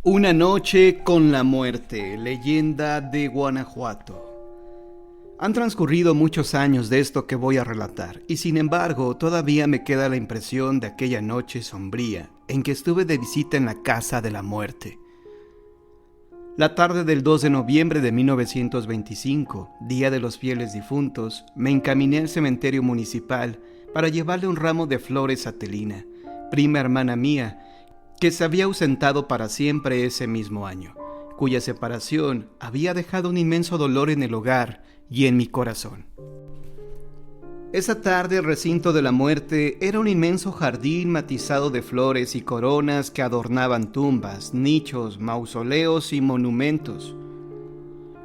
Una noche con la muerte, leyenda de Guanajuato. Han transcurrido muchos años de esto que voy a relatar, y sin embargo todavía me queda la impresión de aquella noche sombría en que estuve de visita en la casa de la muerte. La tarde del 2 de noviembre de 1925, Día de los Fieles Difuntos, me encaminé al cementerio municipal para llevarle un ramo de flores a Telina, prima hermana mía, que se había ausentado para siempre ese mismo año, cuya separación había dejado un inmenso dolor en el hogar y en mi corazón. Esa tarde el recinto de la muerte era un inmenso jardín matizado de flores y coronas que adornaban tumbas, nichos, mausoleos y monumentos.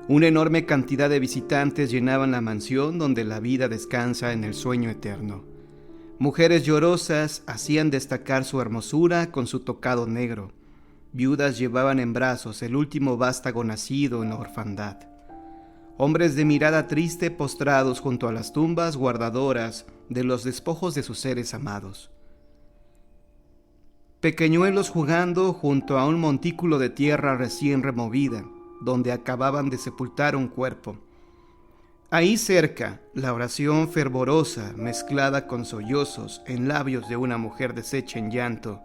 Una enorme cantidad de visitantes llenaban la mansión donde la vida descansa en el sueño eterno. Mujeres llorosas hacían destacar su hermosura con su tocado negro. Viudas llevaban en brazos el último vástago nacido en la orfandad. Hombres de mirada triste postrados junto a las tumbas guardadoras de los despojos de sus seres amados. Pequeñuelos jugando junto a un montículo de tierra recién removida, donde acababan de sepultar un cuerpo. Ahí cerca, la oración fervorosa mezclada con sollozos en labios de una mujer deshecha en llanto,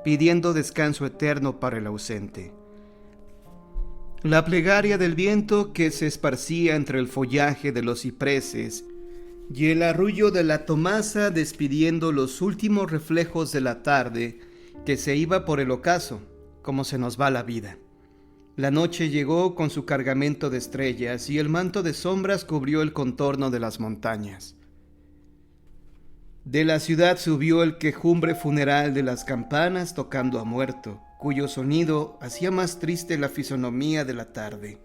pidiendo descanso eterno para el ausente. La plegaria del viento que se esparcía entre el follaje de los cipreses y el arrullo de la tomasa despidiendo los últimos reflejos de la tarde que se iba por el ocaso, como se nos va la vida. La noche llegó con su cargamento de estrellas y el manto de sombras cubrió el contorno de las montañas. De la ciudad subió el quejumbre funeral de las campanas tocando a muerto, cuyo sonido hacía más triste la fisonomía de la tarde.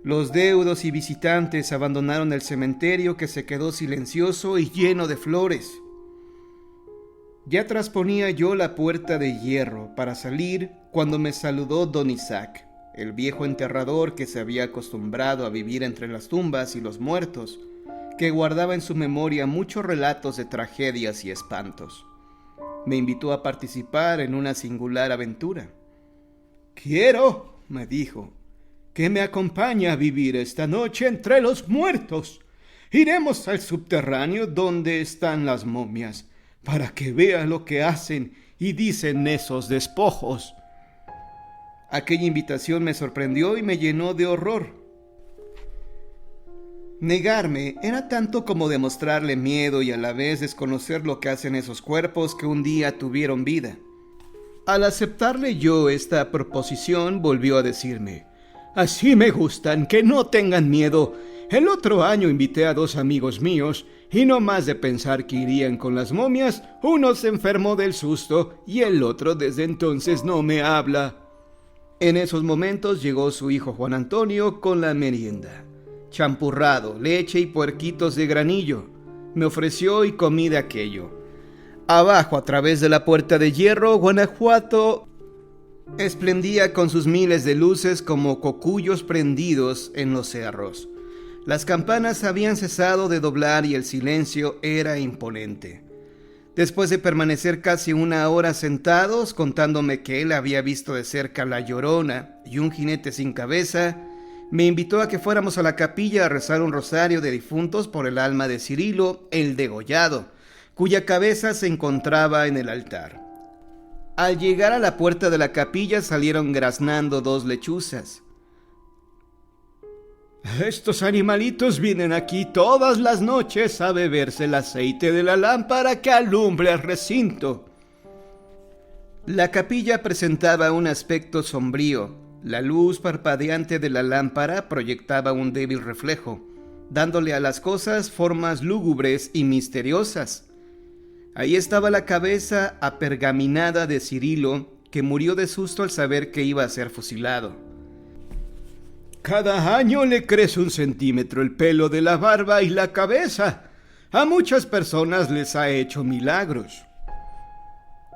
Los deudos y visitantes abandonaron el cementerio que se quedó silencioso y lleno de flores. Ya trasponía yo la puerta de hierro para salir cuando me saludó don Isaac, el viejo enterrador que se había acostumbrado a vivir entre las tumbas y los muertos, que guardaba en su memoria muchos relatos de tragedias y espantos. Me invitó a participar en una singular aventura. «Quiero», me dijo, «que me acompañe a vivir esta noche entre los muertos. Iremos al subterráneo donde están las momias, para que vea lo que hacen y dicen esos despojos». Aquella invitación me sorprendió y me llenó de horror. Negarme era tanto como demostrarle miedo y a la vez desconocer lo que hacen esos cuerpos que un día tuvieron vida. Al aceptarle yo esta proposición, volvió a decirme: «Así me gustan, que no tengan miedo. El otro año invité a 2 amigos míos y no más de pensar que irían con las momias, uno se enfermó del susto y el otro desde entonces no me habla». En esos momentos llegó su hijo Juan Antonio con la merienda. Champurrado, leche y puerquitos de granillo. Me ofreció y comí de aquello. Abajo, a través de la puerta de hierro, Guanajuato esplendía con sus miles de luces como cocuyos prendidos en los cerros. Las campanas habían cesado de doblar y el silencio era imponente. Después de permanecer casi 1 hora sentados, contándome que él había visto de cerca la Llorona y un jinete sin cabeza, me invitó a que fuéramos a la capilla a rezar un rosario de difuntos por el alma de Cirilo, el degollado, cuya cabeza se encontraba en el altar. Al llegar a la puerta de la capilla salieron graznando 2 lechuzas. «Estos animalitos vienen aquí todas las noches a beberse el aceite de la lámpara que alumbra el recinto». La capilla presentaba un aspecto sombrío. La luz parpadeante de la lámpara proyectaba un débil reflejo, dándole a las cosas formas lúgubres y misteriosas. Ahí estaba la cabeza apergaminada de Cirilo, que murió de susto al saber que iba a ser fusilado. «Cada año le crece 1 centímetro el pelo de la barba y la cabeza. A muchas personas les ha hecho milagros».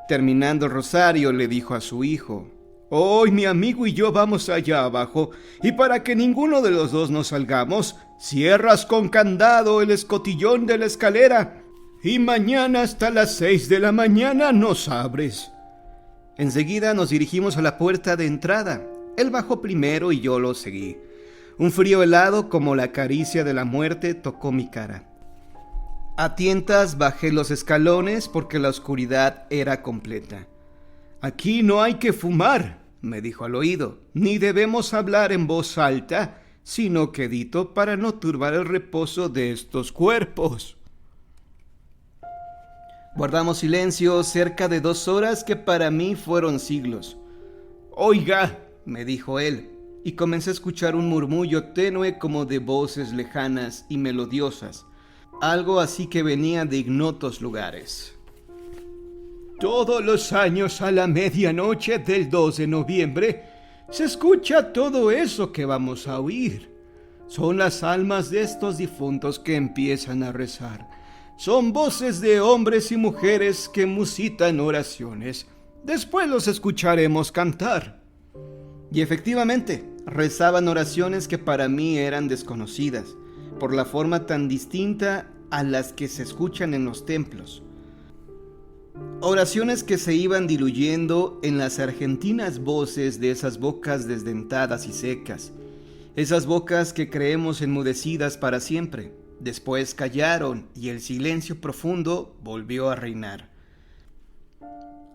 Terminando el rosario, le dijo a su hijo: «Hoy mi amigo y yo vamos allá abajo, y para que ninguno de los 2 nos salgamos, cierras con candado el escotillón de la escalera, y mañana hasta las 6 de la mañana nos abres». Enseguida nos dirigimos a la puerta de entrada. Él bajó primero y yo lo seguí. Un frío helado como la caricia de la muerte tocó mi cara. A tientas bajé los escalones porque la oscuridad era completa. «Aquí no hay que fumar», me dijo al oído, «ni debemos hablar en voz alta, sino quedito para no turbar el reposo de estos cuerpos». Guardamos silencio cerca de 2 horas que para mí fueron siglos. «Oiga», me dijo él, y comencé a escuchar un murmullo tenue como de voces lejanas y melodiosas, algo así que venía de ignotos lugares. «Todos los años a la medianoche del 2 de noviembre se escucha todo eso que vamos a oír. Son las almas de estos difuntos que empiezan a rezar. Son voces de hombres y mujeres que musitan oraciones. Después los escucharemos cantar». Y efectivamente, rezaban oraciones que para mí eran desconocidas, por la forma tan distinta a las que se escuchan en los templos. Oraciones que se iban diluyendo en las argentinas voces de esas bocas desdentadas y secas, esas bocas que creemos enmudecidas para siempre. Después callaron y el silencio profundo volvió a reinar.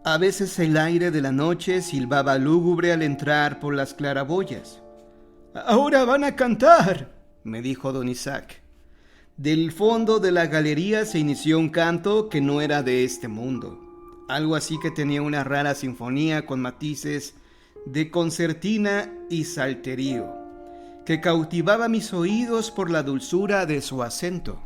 A veces el aire de la noche silbaba lúgubre al entrar por las claraboyas. «Ahora van a cantar», me dijo don Isaac. Del fondo de la galería se inició un canto que no era de este mundo, algo así que tenía una rara sinfonía con matices de concertina y salterio, que cautivaba mis oídos por la dulzura de su acento.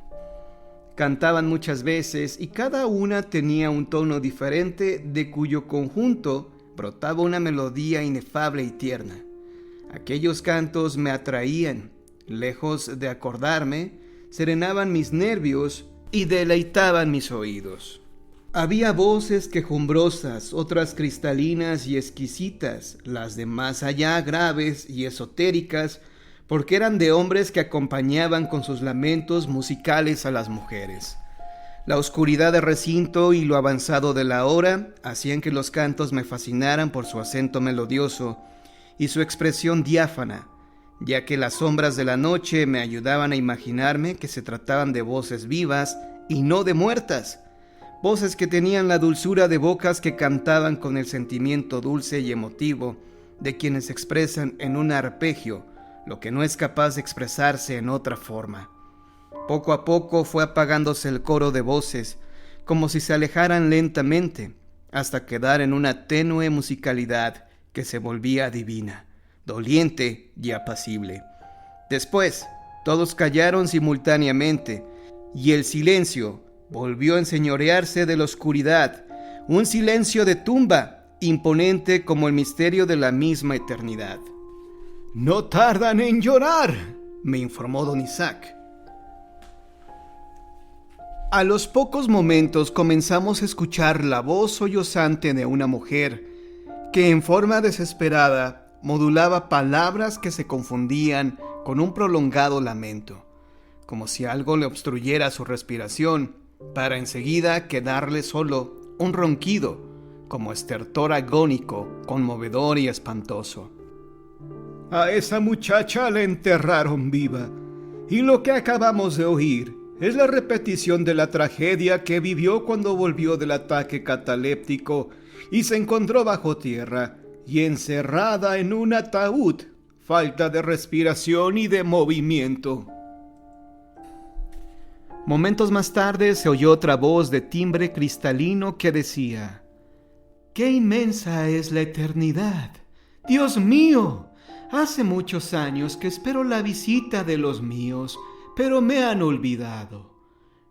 Cantaban muchas veces y cada una tenía un tono diferente de cuyo conjunto brotaba una melodía inefable y tierna. Aquellos cantos me atraían, lejos de acordarme, serenaban mis nervios y deleitaban mis oídos. Había voces quejumbrosas, otras cristalinas y exquisitas, las de más allá graves y esotéricas, porque eran de hombres que acompañaban con sus lamentos musicales a las mujeres. La oscuridad del recinto y lo avanzado de la hora hacían que los cantos me fascinaran por su acento melodioso y su expresión diáfana, ya que las sombras de la noche me ayudaban a imaginarme que se trataban de voces vivas y no de muertas, voces que tenían la dulzura de bocas que cantaban con el sentimiento dulce y emotivo de quienes expresan en un arpegio lo que no es capaz de expresarse en otra forma. Poco a poco fue apagándose el coro de voces, como si se alejaran lentamente, hasta quedar en una tenue musicalidad que se volvía divina, doliente y apacible. Después, todos callaron simultáneamente, y el silencio volvió a enseñorearse de la oscuridad, un silencio de tumba, imponente como el misterio de la misma eternidad. «No tardan en llorar», me informó don Isaac. A los pocos momentos comenzamos a escuchar la voz sollozante de una mujer que en forma desesperada modulaba palabras que se confundían con un prolongado lamento, como si algo le obstruyera su respiración, para enseguida quedarle solo un ronquido, como estertor agónico, conmovedor y espantoso. «A esa muchacha la enterraron viva, y lo que acabamos de oír es la repetición de la tragedia que vivió cuando volvió del ataque cataléptico y se encontró bajo tierra y encerrada en un ataúd, falta de respiración y de movimiento». Momentos más tarde se oyó otra voz de timbre cristalino que decía: «¡Qué inmensa es la eternidad! ¡Dios mío! Hace muchos años que espero la visita de los míos, pero me han olvidado.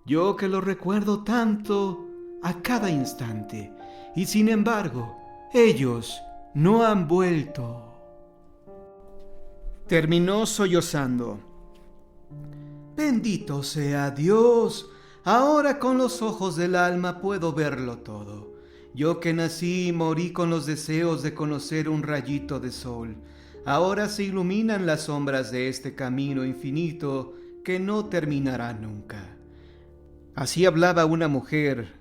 Yo que lo recuerdo tanto a cada instante, y sin embargo, ellos no han vuelto». Terminó sollozando. «Bendito sea Dios, ahora con los ojos del alma puedo verlo todo. Yo que nací y morí con los deseos de conocer un rayito de sol, ahora se iluminan las sombras de este camino infinito que no terminará nunca». Así hablaba una mujer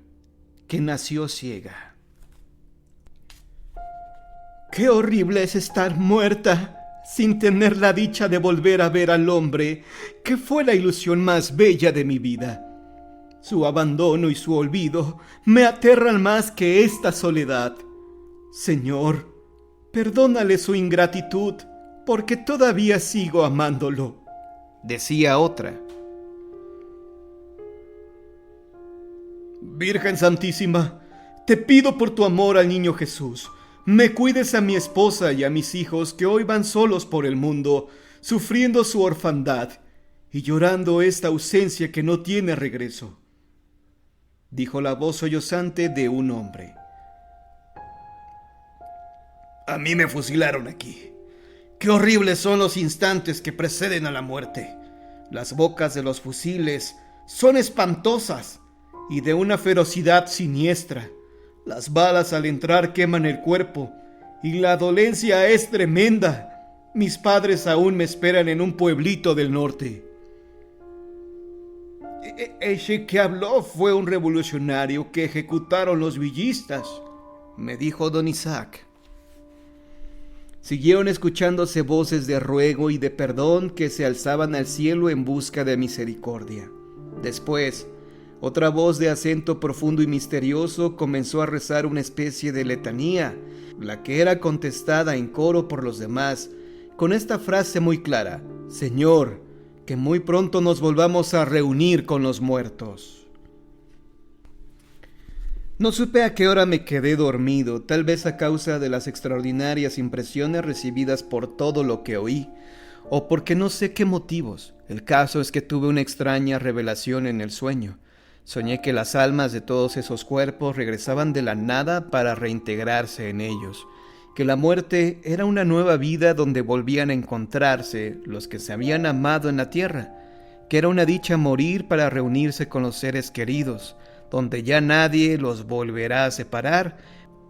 que nació ciega. qué horrible es estar muerta, sin tener la dicha de volver a ver al hombre que fue la ilusión más bella de mi vida. Su abandono y su olvido me aterran más que esta soledad. Señor, perdónale su ingratitud, porque todavía sigo amándolo, decía otra. Virgen Santísima, te pido por tu amor al niño Jesús, me cuides a mi esposa y a mis hijos que hoy van solos por el mundo, sufriendo su orfandad y llorando esta ausencia que no tiene regreso, dijo la voz sollozante de un hombre. A mí me fusilaron aquí. Qué horribles son los instantes que preceden a la muerte. Las bocas de los fusiles son espantosas y de una ferocidad siniestra. Las balas al entrar queman el cuerpo y la dolencia es tremenda. Mis padres aún me esperan en un pueblito del norte. Ese que habló fue un revolucionario que ejecutaron los villistas, me dijo don Isaac. Siguieron escuchándose voces de ruego y de perdón que se alzaban al cielo en busca de misericordia. Después, otra voz de acento profundo y misterioso comenzó a rezar una especie de letanía, la que era contestada en coro por los demás, con esta frase muy clara: Señor, que muy pronto nos volvamos a reunir con los muertos. No supe a qué hora me quedé dormido, tal vez a causa de las extraordinarias impresiones recibidas por todo lo que oí, o porque no sé qué motivos. El caso es que tuve una extraña revelación en el sueño. Soñé que las almas de todos esos cuerpos regresaban de la nada para reintegrarse en ellos, que la muerte era una nueva vida donde volvían a encontrarse los que se habían amado en la tierra, que era una dicha morir para reunirse con los seres queridos, donde ya nadie los volverá a separar,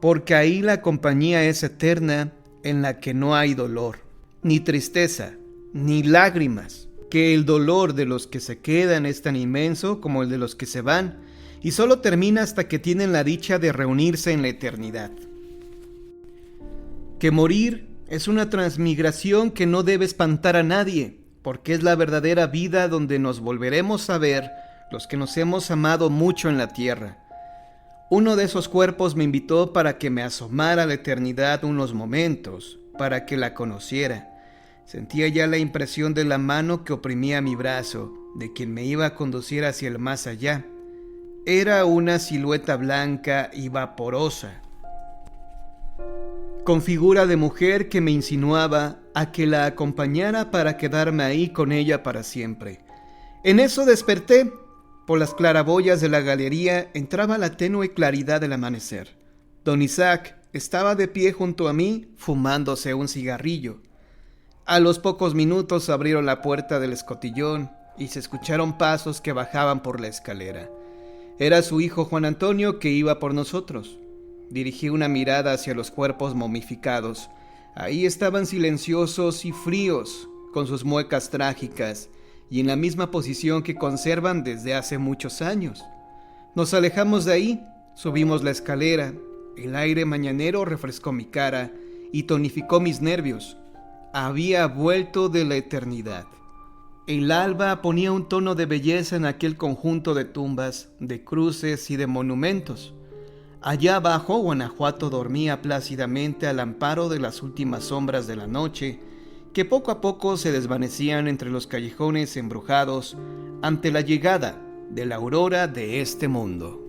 porque ahí la compañía es eterna en la que no hay dolor, ni tristeza, ni lágrimas, que el dolor de los que se quedan es tan inmenso como el de los que se van, y solo termina hasta que tienen la dicha de reunirse en la eternidad. Que morir es una transmigración que no debe espantar a nadie, porque es la verdadera vida donde nos volveremos a ver los que nos hemos amado mucho en la tierra. Uno de esos cuerpos me invitó para que me asomara a la eternidad unos momentos, para que la conociera. Sentía ya la impresión de la mano que oprimía mi brazo, de quien me iba a conducir hacia el más allá. Era una silueta blanca y vaporosa, con figura de mujer que me insinuaba a que la acompañara para quedarme ahí con ella para siempre. En eso desperté. Por las claraboyas de la galería entraba la tenue claridad del amanecer. Don Isaac estaba de pie junto a mí, fumándose un cigarrillo. A los pocos minutos abrieron la puerta del escotillón y se escucharon pasos que bajaban por la escalera. Era su hijo Juan Antonio que iba por nosotros. Dirigí una mirada hacia los cuerpos momificados. Ahí estaban silenciosos y fríos, con sus muecas trágicas, y en la misma posición que conservan desde hace muchos años. Nos alejamos de ahí, subimos la escalera, el aire mañanero refrescó mi cara y tonificó mis nervios. Había vuelto de la eternidad. El alba ponía un tono de belleza en aquel conjunto de tumbas, de cruces y de monumentos. Allá abajo, Guanajuato dormía plácidamente al amparo de las últimas sombras de la noche, que poco a poco se desvanecían entre los callejones embrujados ante la llegada de la aurora de este mundo.